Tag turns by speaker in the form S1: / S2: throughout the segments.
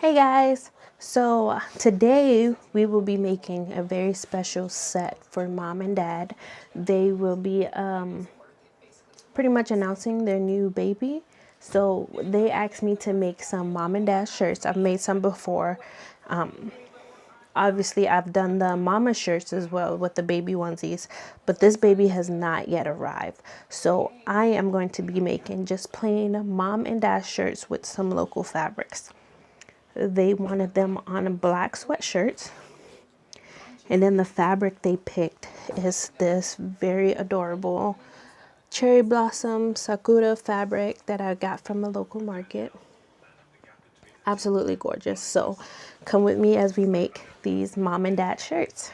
S1: Hey guys, so today we will be making a very special set for mom and dad. They will be pretty much announcing their new baby. So they asked me to make some mom and dad shirts. I've made some before. Obviously, I've done the mama shirts as well with the baby onesies, but this baby has not yet arrived. So I am going to be making just plain mom and dad shirts with some local fabrics. They wanted them on black sweatshirts. And then the fabric they picked is this very adorable cherry blossom sakura fabric that I got from a local market. Absolutely gorgeous. So come with me as we make these mom and dad shirts.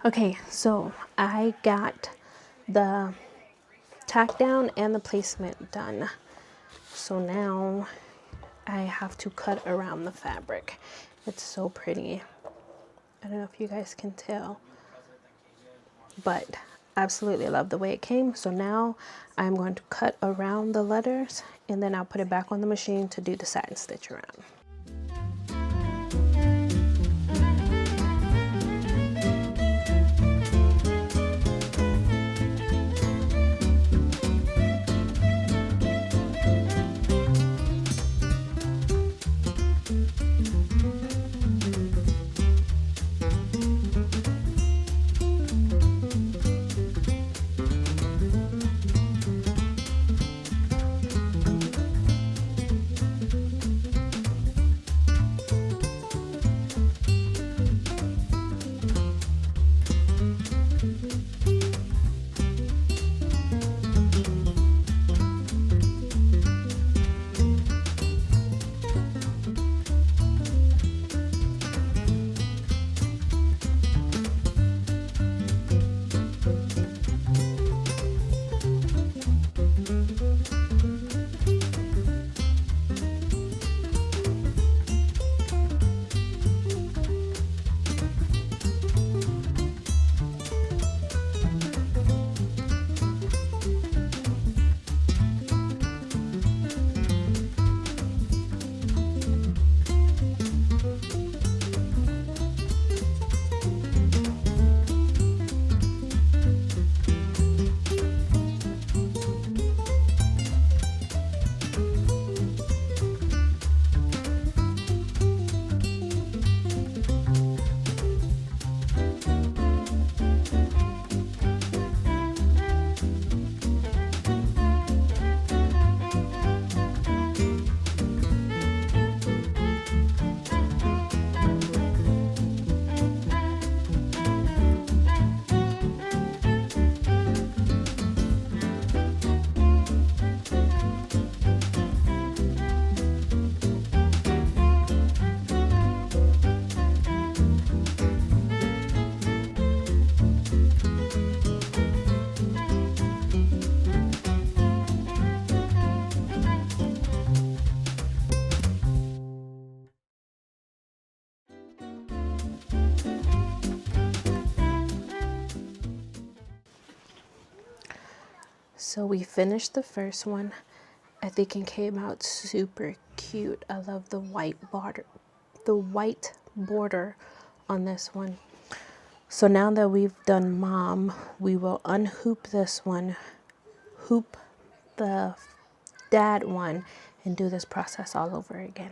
S1: Okay, so I got the tack down and the placement done. So now I have to cut around the fabric. It's so pretty. I don't know if you guys can tell, but absolutely love the way it came. So now I'm going to cut around the letters and then I'll put it back on the machine to do the satin stitch around. So we finished the first one. I think it came out super cute. I love the white border on this one. So now that we've done mom, we will unhoop this one, hoop the dad one, and do this process all over again.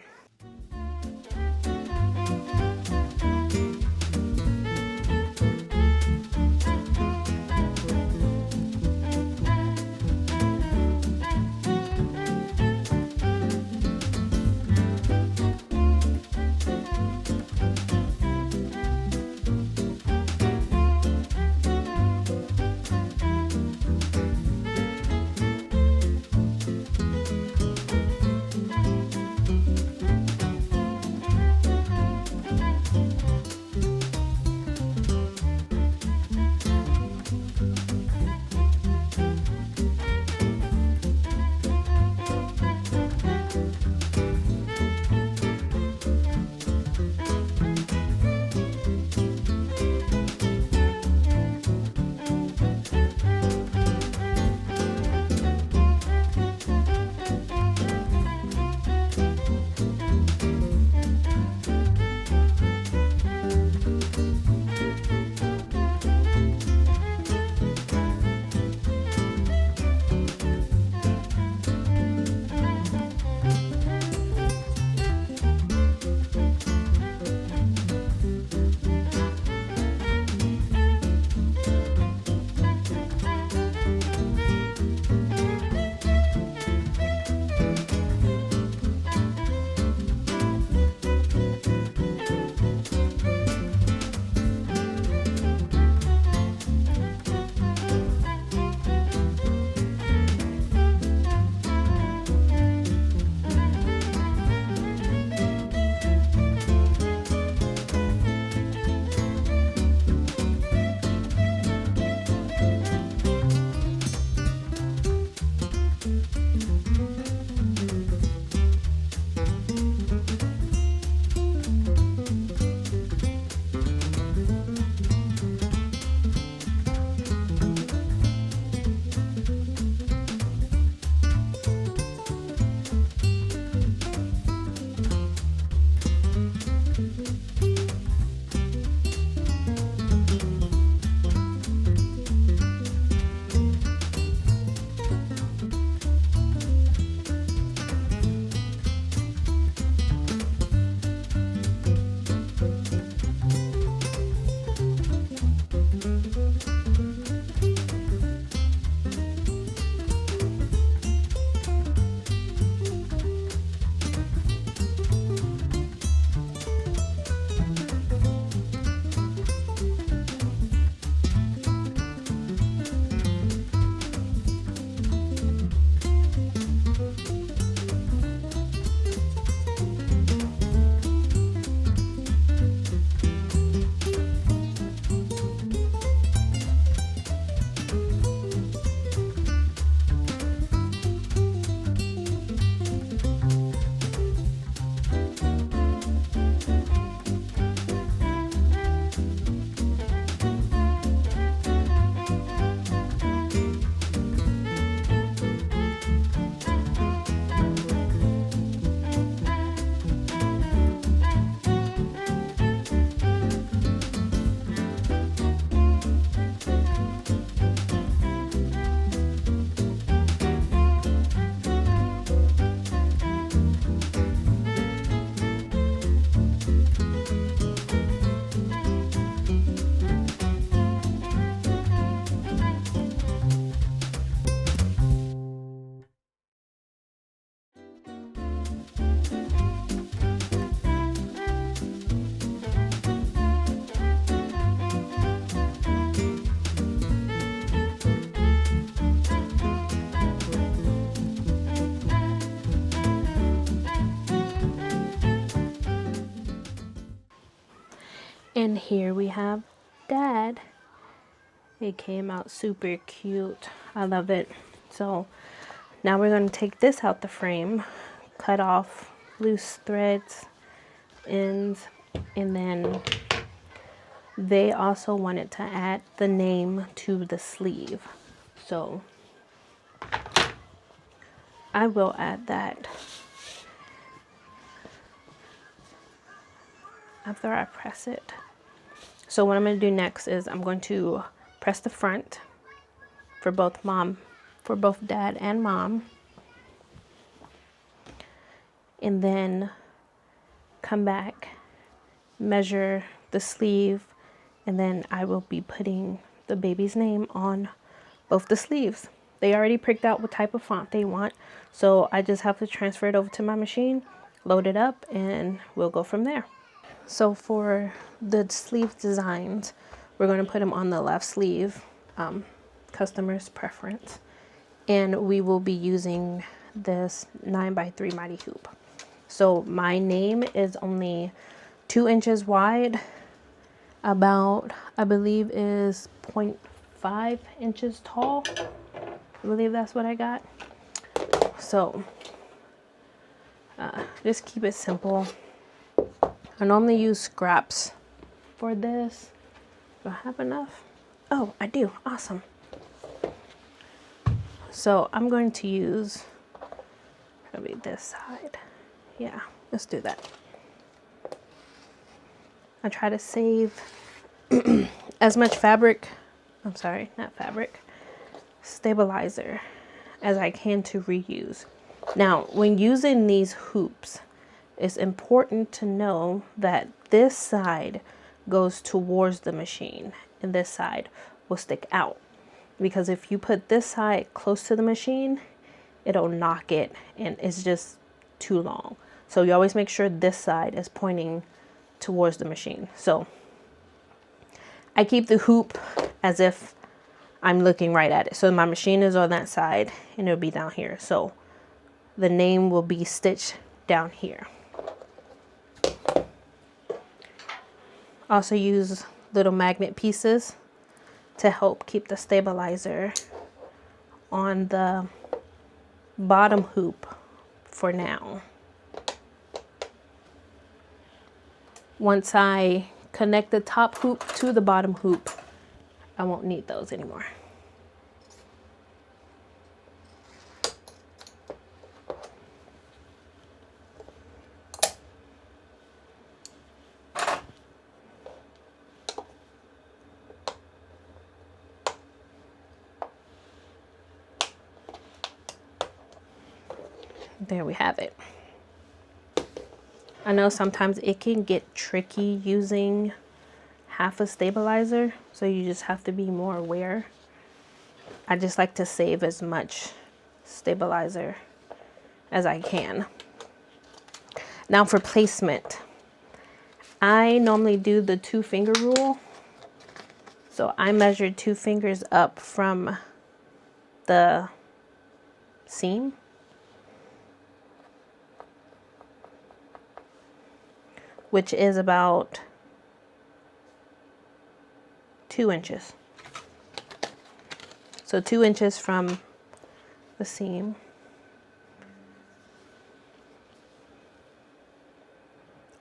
S1: And here we have Dad. It came out super cute. I love it. So now we're going to take this out the frame, cut off loose threads, ends, and then they also wanted to add the name to the sleeve. So I will add that after I press it. So what I'm going to do next is I'm going to press the front for both Dad and Mom, and then come back, measure the sleeve, and then I will be putting the baby's name on both the sleeves. They already picked out what type of font they want, so I just have to transfer it over to my machine, load it up, and we'll go from there. So for the sleeve designs, we're going to put them on the left sleeve, customer's preference, and we will be using this 9x3 mighty hoop. So my name is only 2 inches wide, about, I believe, is 0.5 inches tall. I believe that's what I got. So just keep it simple. I normally use scraps for this. Do I have enough? Oh, I do. Awesome. So I'm going to use probably this side. Yeah, let's do that. I try to save as much fabric, I'm sorry, not fabric, stabilizer as I can to reuse. Now, when using these hoops, it's important to know that this side goes towards the machine and this side will stick out. Because if you put this side close to the machine, it'll knock it and it's just too long. So you always make sure this side is pointing towards the machine. So I keep the hoop as if I'm looking right at it. So my machine is on that side and it'll be down here. So the name will be stitched down here. Also use little magnet pieces to help keep the stabilizer on the bottom hoop for now. Once I connect the top hoop to the bottom hoop, I won't need those anymore. There we have it. I know sometimes it can get tricky using half a stabilizer, so you just have to be more aware. I just like to save as much stabilizer as I can. Now for placement, I normally do the 2-finger rule. So I measured 2 fingers up from the seam. Which is about 2 inches. So 2 inches from the seam.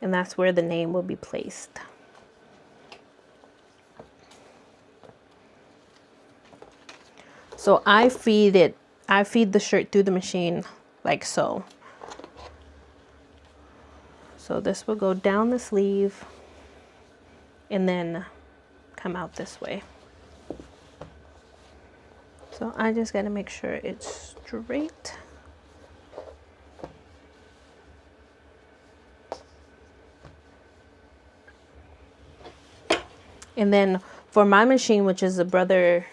S1: And that's where the name will be placed. So I feed the shirt through the machine like so. So this will go down the sleeve and then come out this way. So I just got to make sure it's straight. And then for my machine, which is a Brother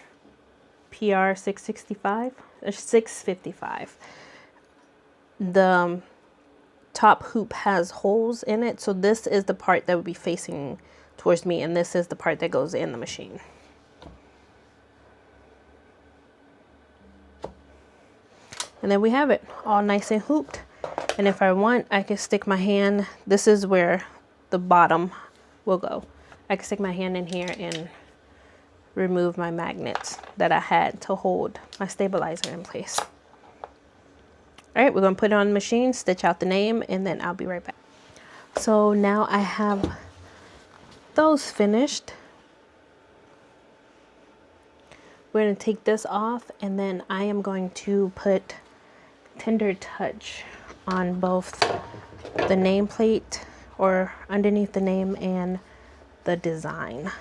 S1: PR 665 or 655, the top hoop has holes in it, so this is the part that would be facing towards me, and this is the part that goes in the machine. And then we have it all nice and hooped. And if I want, I can stick my hand, this is where the bottom will go. I can stick my hand in here and remove my magnets that I had to hold my stabilizer in place. All right, we're gonna put it on the machine, stitch out the name, and then I'll be right back. So now I have those finished. We're gonna take this off, and then I am going to put Tender Touch on both the nameplate, or underneath the name, and the design.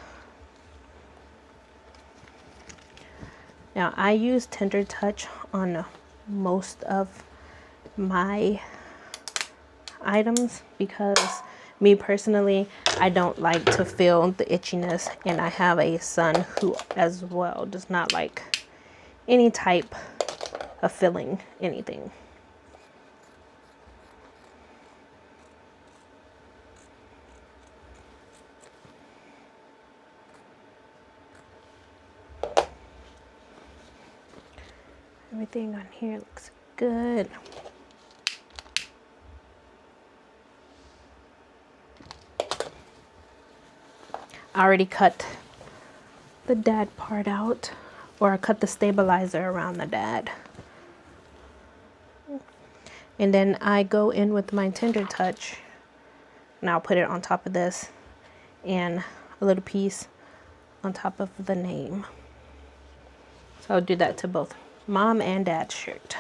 S1: Now I use Tender Touch on most of my items because me personally, I don't like to feel the itchiness, and I have a son who as well does not like any type of feeling anything. Everything on here looks good. I already cut the dad part out, or I cut the stabilizer around the dad. And then I go in with my Tender Touch, and I'll put it on top of this, and a little piece on top of the name. So I'll do that to both mom and dad's shirt.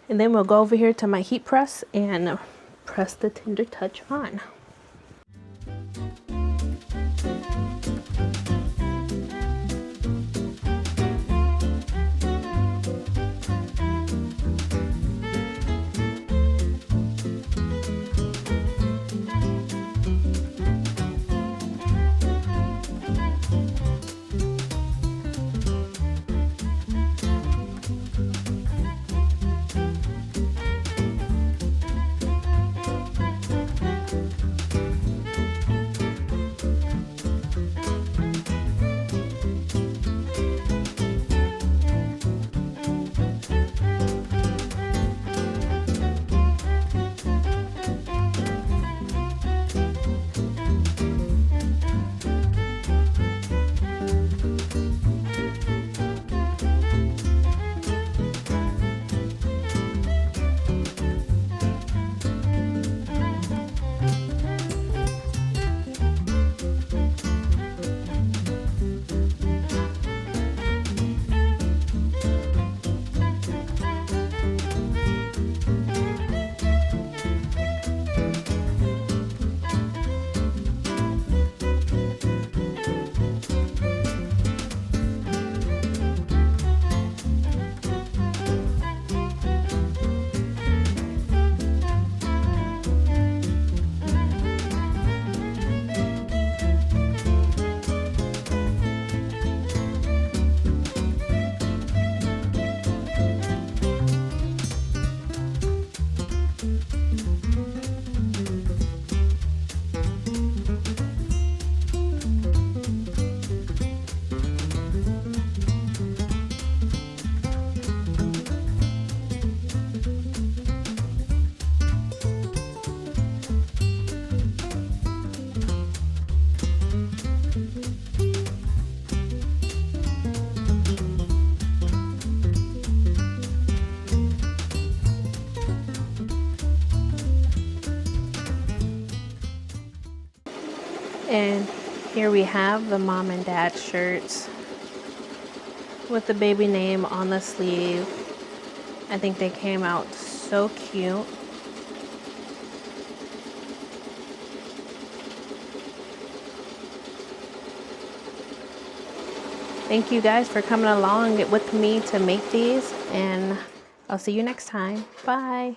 S1: And then we'll go over here to my heat press and press the Tender Touch on. And here we have the mom and dad shirts with the baby name on the sleeve. I think they came out so cute. Thank you guys for coming along with me to make these, and I'll see you next time. Bye.